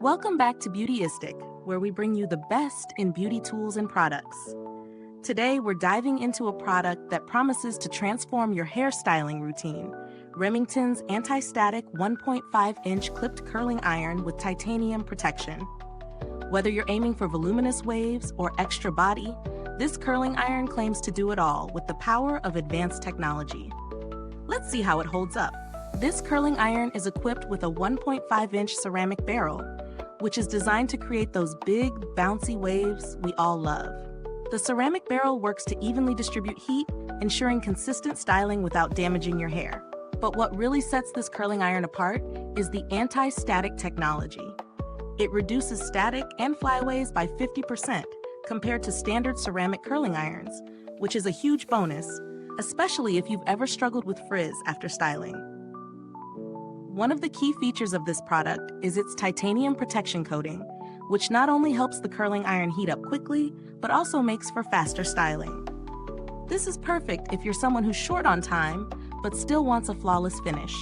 Welcome back to Beautyistic, where we bring you the best in beauty tools and products. Today, we're diving into a product that promises to transform your hairstyling routine, Remington's Anti-Static 1.5-inch clipped curling iron with titanium protection. Whether you're aiming for voluminous waves or extra body, this curling iron claims to do it all with the power of advanced technology. Let's see how it holds up. This curling iron is equipped with a 1.5-inch ceramic barrel, which is designed to create those big, bouncy waves we all love. The ceramic barrel works to evenly distribute heat, ensuring consistent styling without damaging your hair. But what really sets this curling iron apart is the anti-static technology. It reduces static and flyaways by 50% compared to standard ceramic curling irons, which is a huge bonus, especially if you've ever struggled with frizz after styling. One of the key features of this product is its titanium protection coating, which not only helps the curling iron heat up quickly, but also makes for faster styling. This is perfect if you're someone who's short on time, but still wants a flawless finish.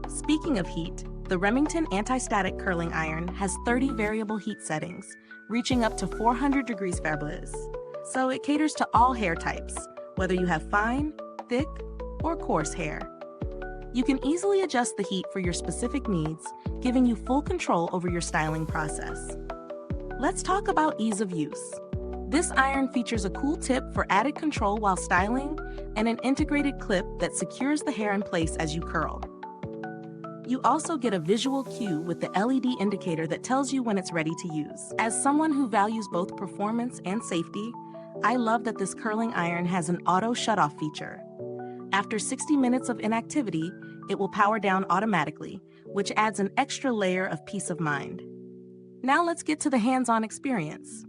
Speaking of heat, the Remington Anti-Static curling iron has 30 variable heat settings, reaching up to 400 degrees Fahrenheit. So it caters to all hair types, whether you have fine, thick, or coarse hair. You can easily adjust the heat for your specific needs, giving you full control over your styling process. Let's talk about ease of use. This iron features a cool tip for added control while styling and an integrated clip that secures the hair in place as you curl. You also get a visual cue with the LED indicator that tells you when it's ready to use. As someone who values both performance and safety, I love that this curling iron has an auto shutoff feature. After 60 minutes of inactivity, it will power down automatically, which adds an extra layer of peace of mind. Now let's get to the hands-on experience.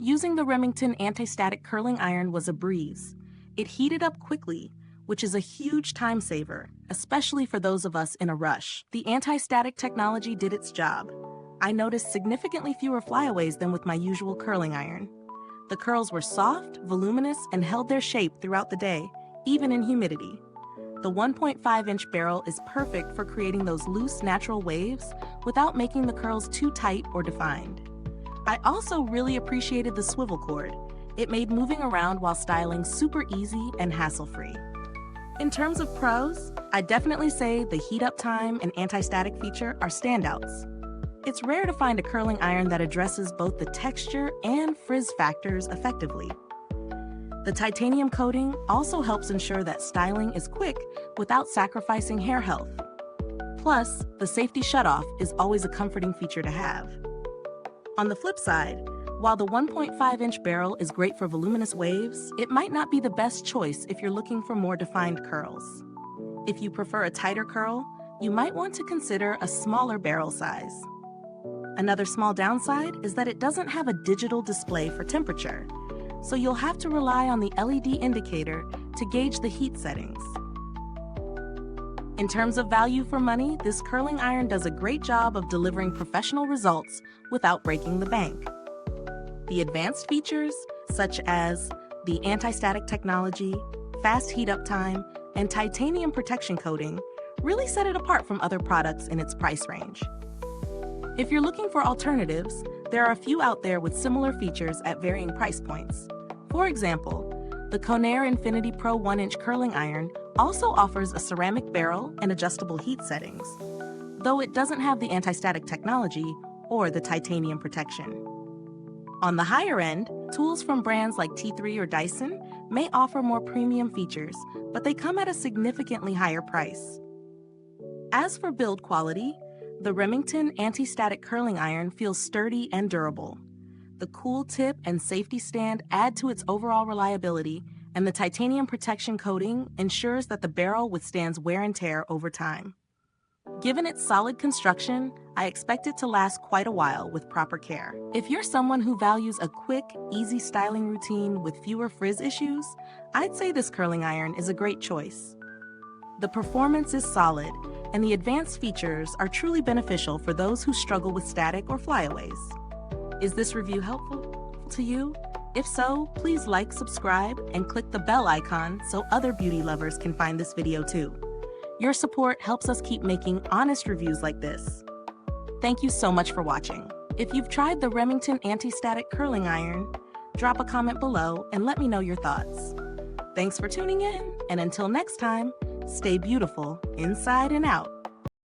Using the Remington Anti-Static curling iron was a breeze. It heated up quickly, which is a huge time saver, especially for those of us in a rush. The anti-static technology did its job. I noticed significantly fewer flyaways than with my usual curling iron. The curls were soft, voluminous, and held their shape throughout the day, even in humidity. The 1.5-inch barrel is perfect for creating those loose, natural waves without making the curls too tight or defined. I also really appreciated the swivel cord. It made moving around while styling super easy and hassle-free. In terms of pros, I'd definitely say the heat up time and anti-static feature are standouts. It's rare to find a curling iron that addresses both the texture and frizz factors effectively. The titanium coating also helps ensure that styling is quick without sacrificing hair health. Plus, the safety shutoff is always a comforting feature to have. On the flip side, while the 1.5-inch barrel is great for voluminous waves, it might not be the best choice if you're looking for more defined curls. If you prefer a tighter curl, you might want to consider a smaller barrel size. Another small downside is that it doesn't have a digital display for temperature, so you'll have to rely on the LED indicator to gauge the heat settings. In terms of value for money, this curling iron does a great job of delivering professional results without breaking the bank. The advanced features, such as the anti-static technology, fast heat-up time, and titanium protection coating, really set it apart from other products in its price range. If you're looking for alternatives, there are a few out there with similar features at varying price points. For example, the Conair Infinity Pro 1-inch curling iron also offers a ceramic barrel and adjustable heat settings, though it doesn't have the anti-static technology or the titanium protection. On the higher end, tools from brands like T3 or Dyson may offer more premium features, but they come at a significantly higher price. As for build quality, the Remington Anti-Static curling iron feels sturdy and durable. The cool tip and safety stand add to its overall reliability, and the titanium protection coating ensures that the barrel withstands wear and tear over time. Given its solid construction, I expect it to last quite a while with proper care. If you're someone who values a quick, easy styling routine with fewer frizz issues, I'd say this curling iron is a great choice. The performance is solid, and the advanced features are truly beneficial for those who struggle with static or flyaways. Is this review helpful to you? If so, please like, subscribe, and click the bell icon so other beauty lovers can find this video too. Your support helps us keep making honest reviews like this. Thank you so much for watching. If you've tried the Remington Anti-Static curling iron, drop a comment below and let me know your thoughts. Thanks for tuning in, and until next time, stay beautiful inside and out.